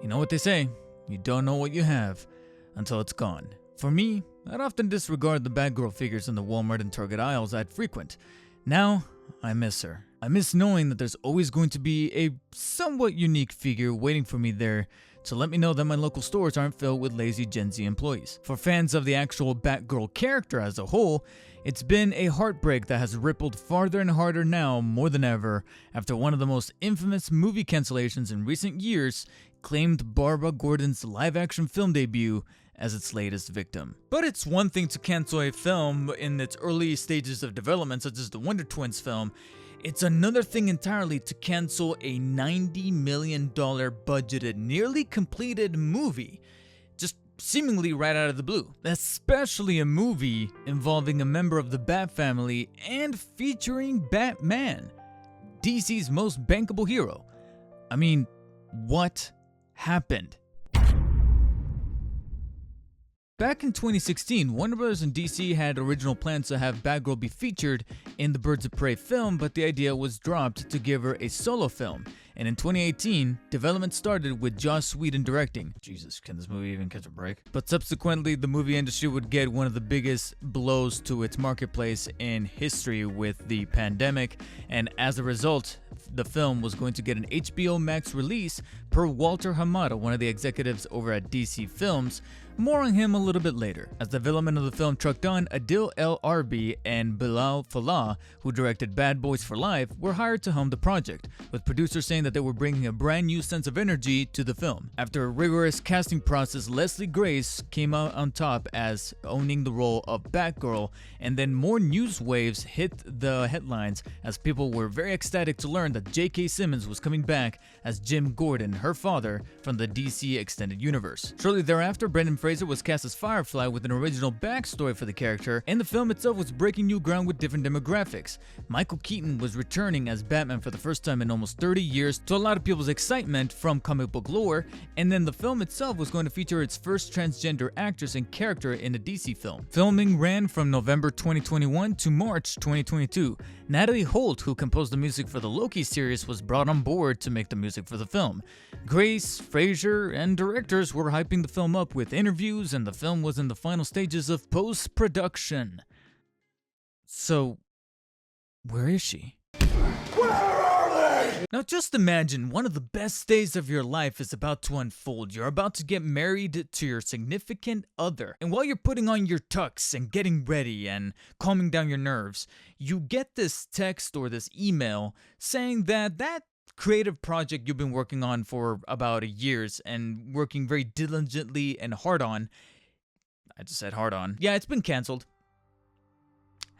You know what they say, you don't know what you have until it's gone. For me, I'd often disregard the Batgirl figures in the Walmart and Target aisles I'd frequent. Now, I miss her. I miss knowing that there's always going to be a somewhat unique figure waiting for me there to let me know that my local stores aren't filled with lazy Gen Z employees. For fans of the actual Batgirl character as a whole, it's been a heartbreak that has rippled farther and harder now more than ever after one of the most infamous movie cancellations in recent years claimed Barbara Gordon's live-action film debut as its latest victim. But it's one thing to cancel a film in its early stages of development, such as the Wonder Twins film. It's another thing entirely to cancel a $90 million budgeted, nearly completed movie, just seemingly right out of the blue. Especially a movie involving a member of the Bat family and featuring Batman, DC's most bankable hero. I mean, what happened? Back in 2016, Warner Bros. And DC had original plans to have Batgirl be featured in the Birds of Prey film, but the idea was dropped to give her a solo film. And in 2018, development started with Joss Whedon directing. Jesus, can this movie even catch a break? But subsequently, the movie industry would get one of the biggest blows to its marketplace in history with the pandemic, and as a result, the film was going to get an HBO Max release per Walter Hamada, one of the executives over at DC Films. More on him a little bit later. As development of the film trucked on, Adil El Arbi and Bilal Fallah, who directed Bad Boys for Life, were hired to helm the project, with producers saying that they were bringing a brand new sense of energy to the film. After a rigorous casting process, Leslie Grace came out on top as owning the role of Batgirl, and then more news waves hit the headlines as people were very ecstatic to learn that J.K. Simmons was coming back as Jim Gordon, her father, from the DC Extended Universe. Shortly thereafter, Brendan Fraser was cast as Firefly with an original backstory for the character, and the film itself was breaking new ground with different demographics. Michael Keaton was returning as Batman for the first time in almost 30 years to a lot of people's excitement from comic book lore, and then the film itself was going to feature its first transgender actress and character in a DC film. Filming ran from November 2021 to March 2022. Natalie Holt, who composed the music for the Loki series, was brought on board to make the music for the film. Grace, Fraser, and directors were hyping the film up with interviews, and the film was in the final stages of post-production. So, where is she? Where are they? Now just imagine one of the best days of your life is about to unfold. You're about to get married to your significant other. And while you're putting on your tux and getting ready and calming down your nerves, you get this text or this email saying that creative project you've been working on for about a year and working very diligently and hard on. I just said hard on. Yeah, it's been canceled.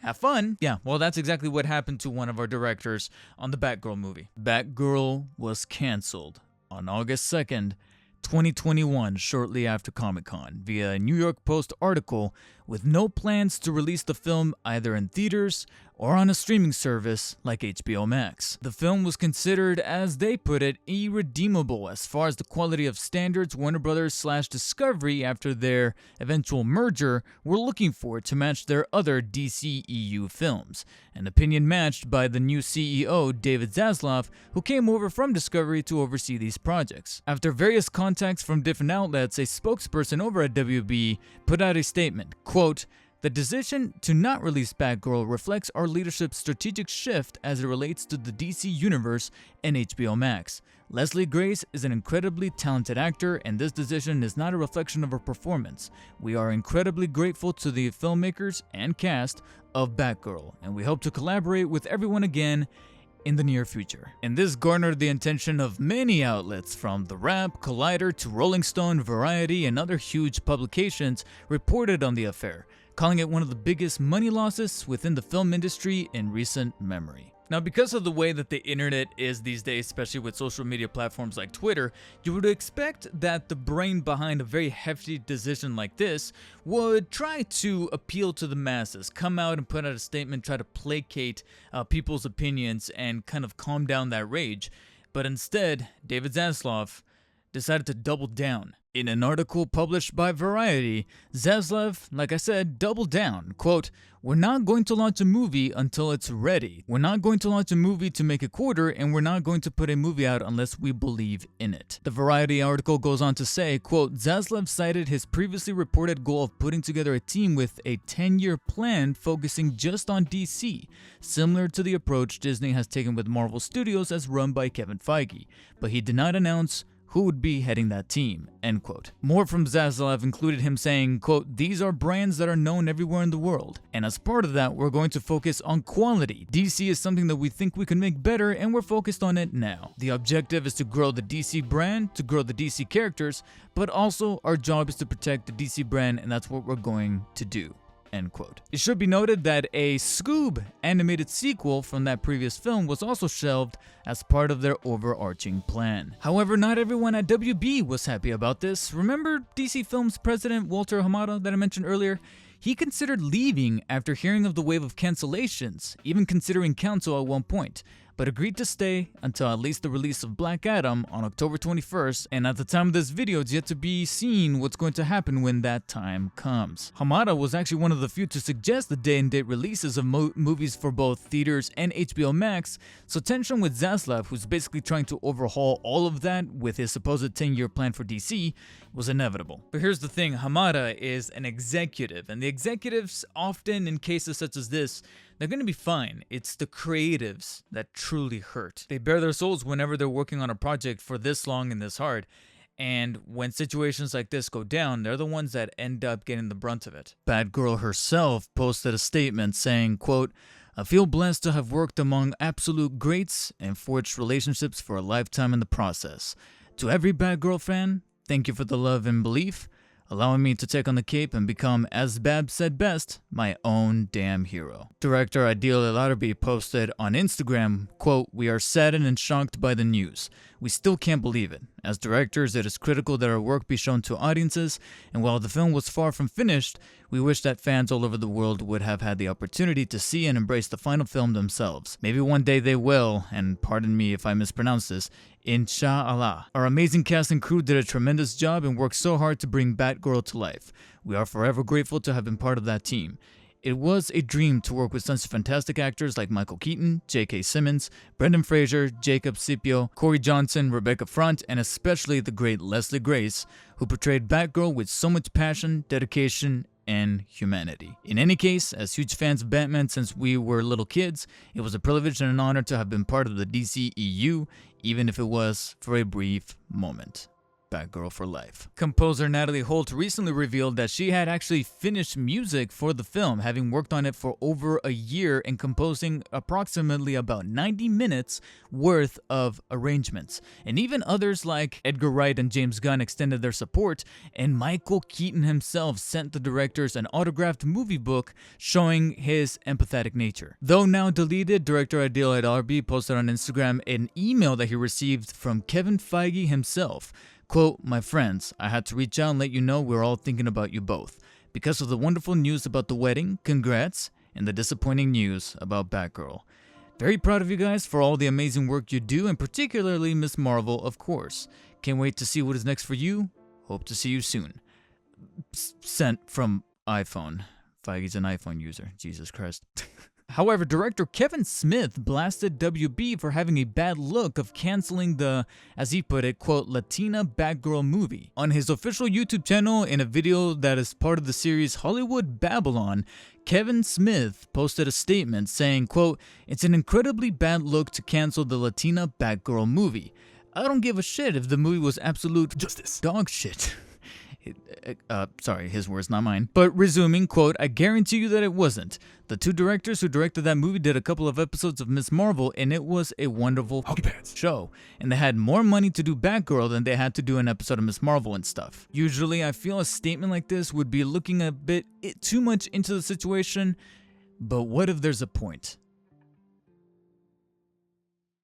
Have fun. Yeah, well, that's exactly what happened to one of our directors on the Batgirl movie. Batgirl was canceled on August 2nd, 2021, shortly after Comic-Con, via a New York Post article with no plans to release the film either in theaters or on a streaming service like HBO Max. The film was considered, as they put it, irredeemable as far as the quality of standards Warner Bros. / Discovery, after their eventual merger, were looking for to match their other DCEU films. An opinion matched by the new CEO, David Zaslav, who came over from Discovery to oversee these projects. After various contacts from different outlets, a spokesperson over at WB put out a statement, quote, "The decision to not release Batgirl reflects our leadership's strategic shift as it relates to the DC Universe and HBO Max. Leslie Grace is an incredibly talented actor, and this decision is not a reflection of her performance. We are incredibly grateful to the filmmakers and cast of Batgirl, and we hope to collaborate with everyone again in the near future." And this garnered the attention of many outlets, from The Wrap, Collider to Rolling Stone, Variety, and other huge publications reported on the affair, calling it one of the biggest money losses within the film industry in recent memory. Now, because of the way that the internet is these days, especially with social media platforms like Twitter, you would expect that the brain behind a very hefty decision like this would try to appeal to the masses, come out and put out a statement, try to placate people's opinions and kind of calm down that rage. But instead, David Zaslav decided to double down. In an article published by Variety, Zaslav, like I said, doubled down. Quote, "We're not going to launch a movie until it's ready. We're not going to launch a movie to make a quarter, and we're not going to put a movie out unless we believe in it." The Variety article goes on to say, quote, "Zaslav cited his previously reported goal of putting together a team with a 10-year plan focusing just on DC, similar to the approach Disney has taken with Marvel Studios as run by Kevin Feige, but he did not announce who would be heading that team," end quote. More from Zaslav included him saying, quote, "These are brands that are known everywhere in the world, and as part of that, we're going to focus on quality. DC is something that we think we can make better, and we're focused on it now. The objective is to grow the DC brand, to grow the DC characters, but also our job is to protect the DC brand, and that's what we're going to do." End quote. It should be noted that a Scoob animated sequel from that previous film was also shelved as part of their overarching plan. However, not everyone at WB was happy about this. Remember DC Films president Walter Hamada that I mentioned earlier? He considered leaving after hearing of the wave of cancellations, even considering counsel at one point, but agreed to stay until at least the release of Black Adam on October 21st, and at the time of this video, it's yet to be seen what's going to happen when that time comes. Hamada was actually one of the few to suggest the day-and-date releases of movies for both theaters and HBO Max, so tension with Zaslav, who's basically trying to overhaul all of that with his supposed 10-year plan for DC, was inevitable. But here's the thing, Hamada is an executive, and the executives often, in cases such as this, they're going to be fine. It's the creatives that truly hurt. They bare their souls whenever they're working on a project for this long and this hard. And when situations like this go down, they're the ones that end up getting the brunt of it. Batgirl herself posted a statement saying, quote, "I feel blessed to have worked among absolute greats and forged relationships for a lifetime in the process. To every Batgirl fan, thank you for the love and belief, allowing me to take on the cape and become, as Bab said best, my own damn hero." Director Adil El-Arabi posted on Instagram, quote, "We are saddened and shocked by the news. We still can't believe it. As directors, it is critical that our work be shown to audiences, and while the film was far from finished, we wish that fans all over the world would have had the opportunity to see and embrace the final film themselves. Maybe one day they will, and pardon me if I mispronounce this, Insha'Allah. Our amazing cast and crew did a tremendous job and worked so hard to bring Batgirl to life. We are forever grateful to have been part of that team. It was a dream to work with such fantastic actors like Michael Keaton, J.K. Simmons, Brendan Fraser, Jacob Scipio, Corey Johnson, Rebecca Front, and especially the great Leslie Grace, who portrayed Batgirl with so much passion, dedication, and humanity. In any case, as huge fans of Batman since we were little kids, it was a privilege and an honor to have been part of the DCEU, even if it was for a brief moment. Batgirl for life. Composer Natalie Holt recently revealed that she had actually finished music for the film, having worked on it for over a year and composing approximately about 90 minutes worth of arrangements. And even others like Edgar Wright and James Gunn extended their support, and Michael Keaton himself sent the directors an autographed movie book showing his empathetic nature. Though now deleted, director Adil El-Arabi posted on Instagram an email that he received from Kevin Feige himself. Quote, "My friends, I had to reach out and let you know we're all thinking about you both. Because of the wonderful news about the wedding, congrats, and the disappointing news about Batgirl. Very proud of you guys for all the amazing work you do, and particularly Miss Marvel, of course. Can't wait to see what is next for you. Hope to see you soon." Sent from iPhone. Feige's an iPhone user. Jesus Christ. However, director Kevin Smith blasted WB for having a bad look of canceling the, as he put it, quote, "Latina Batgirl movie." On his official YouTube channel, in a video that is part of the series Hollywood Babylon, Kevin Smith posted a statement saying, quote, "It's an incredibly bad look to cancel the Latina Batgirl movie. I don't give a shit if the movie was absolute justice. Dog shit." Sorry, his words, not mine. But resuming, quote, "I guarantee you that it wasn't. The two directors who directed that movie did a couple of episodes of Miss Marvel, and it was a wonderful show. And they had more money to do Batgirl than they had to do an episode of Miss Marvel and stuff." Usually, I feel a statement like this would be looking a bit too much into the situation, but what if there's a point?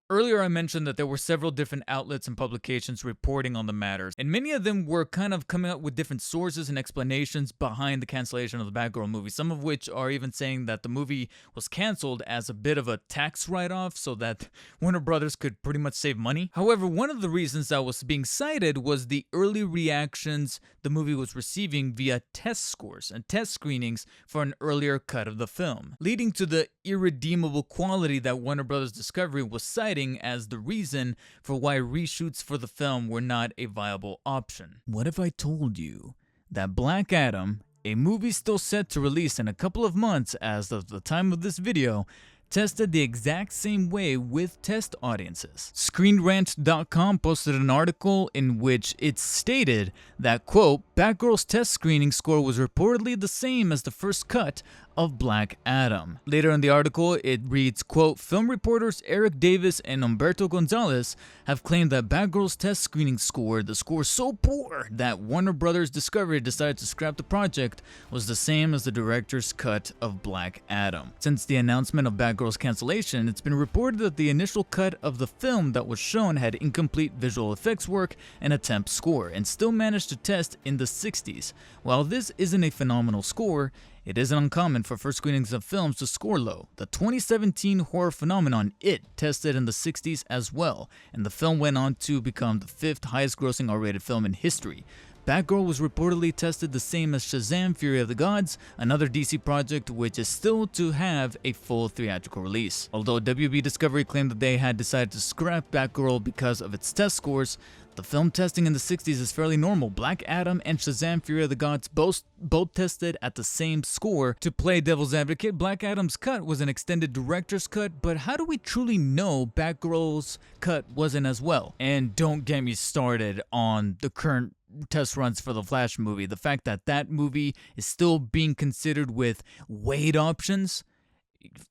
Earlier, I mentioned that there were several different outlets and publications reporting on the matters, and many of them were kind of coming up with different sources and explanations behind the cancellation of the Batgirl movie, some of which are even saying that the movie was canceled as a bit of a tax write-off so that Warner Brothers could pretty much save money. However, one of the reasons that was being cited was the early reactions the movie was receiving via test scores and test screenings for an earlier cut of the film, leading to the irredeemable quality that Warner Brothers Discovery was citing as the reason for why reshoots for the film were not a viable option. What if I told you that Black Adam, a movie still set to release in a couple of months as of the time of this video, tested the exact same way with test audiences? ScreenRant.com posted an article in which it stated that, quote, Batgirl's test screening score was reportedly the same as the first cut of Black Adam. Later in the article, it reads, quote, film reporters Eric Davis and Humberto Gonzalez have claimed that Batgirl's test screening score, the score so poor that Warner Brothers Discovery decided to scrap the project, was the same as the director's cut of Black Adam. Since the announcement of Batgirl's cancellation, it's been reported that the initial cut of the film that was shown had incomplete visual effects work and a temp score, and still managed to test in the 60s. While this isn't a phenomenal score, it isn't uncommon for first screenings of films to score low. The 2017 horror phenomenon It tested in the 60s as well, and the film went on to become the 5th highest grossing R-rated film in history. Batgirl was reportedly tested the same as Shazam! Fury of the Gods, another DC project which is still to have a full theatrical release. Although WB Discovery claimed that they had decided to scrap Batgirl because of its test scores, the film testing in the 60s is fairly normal. Black Adam and Shazam! Fury of the Gods both tested at the same score. To play devil's advocate, Black Adam's cut was an extended director's cut, but how do we truly know Batgirl's cut wasn't as well? And don't get me started on the current test runs for the Flash movie. The fact that that movie is still being considered with weight options,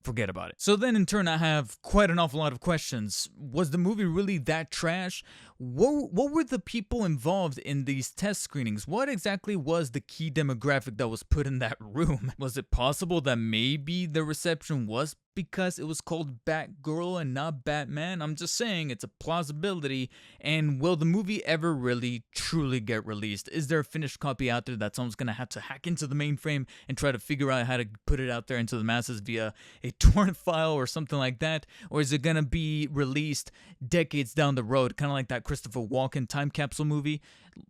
forget about it. So then in turn, I have quite an awful lot of questions. Was the movie really that trash? What were the people involved in these test screenings? What exactly was the key demographic that was put in that room? Was it possible that maybe the reception was because it was called Batgirl and not Batman? I'm just saying, it's a plausibility. And will the movie ever really truly get released? Is there a finished copy out there that someone's gonna have to hack into the mainframe and try to figure out how to put it out there into the masses via a torrent file or something like that? Or is it gonna be released decades down the road, kind of like that Christopher Walken time capsule movie?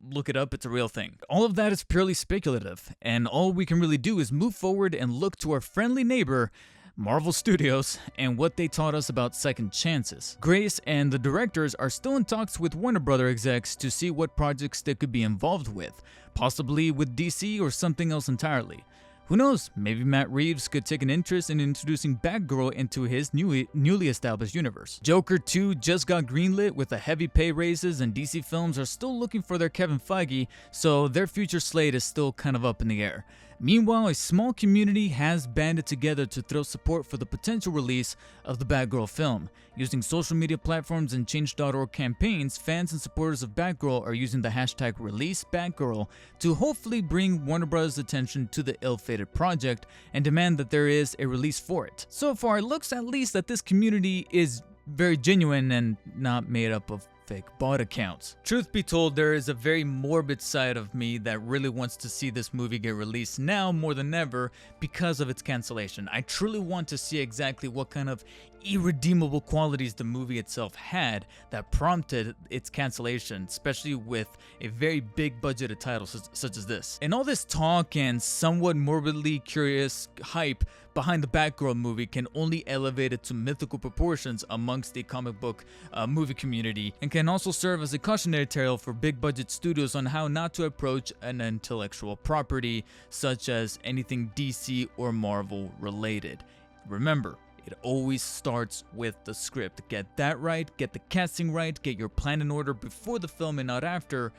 Look it up, it's a real thing. All of that is purely speculative, and all we can really do is move forward and look to our friendly neighbor, Marvel Studios, and what they taught us about second chances. Grace and the directors are still in talks with Warner Brother execs to see what projects they could be involved with, possibly with DC or something else entirely. Who knows, maybe Matt Reeves could take an interest in introducing Batgirl into his newly established universe. Joker 2 just got greenlit with a heavy pay raises, and DC Films are still looking for their Kevin Feige, so their future slate is still kind of up in the air. Meanwhile, a small community has banded together to throw support for the potential release of the Batgirl film. Using social media platforms and Change.org campaigns, fans and supporters of Batgirl are using the hashtag #ReleaseBatgirl to hopefully bring Warner Bros. Attention to the ill-fated project and demand that there is a release for it. So far, it looks at least that this community is very genuine and not made up of fake bot accounts. Truth be told, there is a very morbid side of me that really wants to see this movie get released now more than ever because of its cancellation. I truly want to see exactly what kind of irredeemable qualities the movie itself had that prompted its cancellation, especially with a very big budgeted title such as this. And all this talk and somewhat morbidly curious hype behind the Batgirl movie can only elevate it to mythical proportions amongst the comic book movie community, and can also serve as a cautionary tale for big budget studios on how not to approach an intellectual property such as anything DC or Marvel related. Remember, it always starts with the script. Get that right, get the casting right, get your plan in order before the film and not after,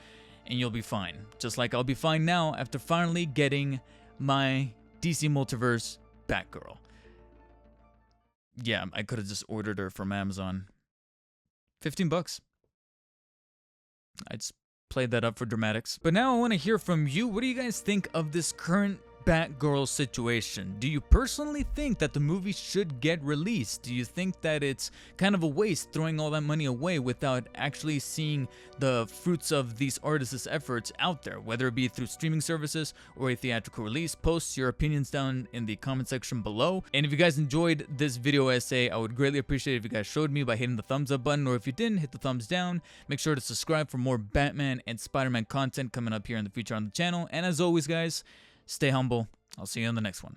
and you'll be fine. Just like I'll be fine now after finally getting my DC Multiverse Batgirl. Yeah, I could have just ordered her from Amazon. $15. I just played that up for dramatics. But now I want to hear from you. What do you guys think of this current Batgirl situation. Do you personally think that the movie should get released? Do you think that it's kind of a waste throwing all that money away without actually seeing the fruits of these artists' efforts out there, whether it be through streaming services or a theatrical release? Post your opinions down in the comment section below. And if you guys enjoyed this video essay, I would greatly appreciate it if you guys showed me by hitting the thumbs up button, or if you didn't, hit the thumbs down. Make sure to subscribe for more Batman and Spider-Man content coming up here in the future on the channel. And as always, guys, stay humble. I'll see you on the next one.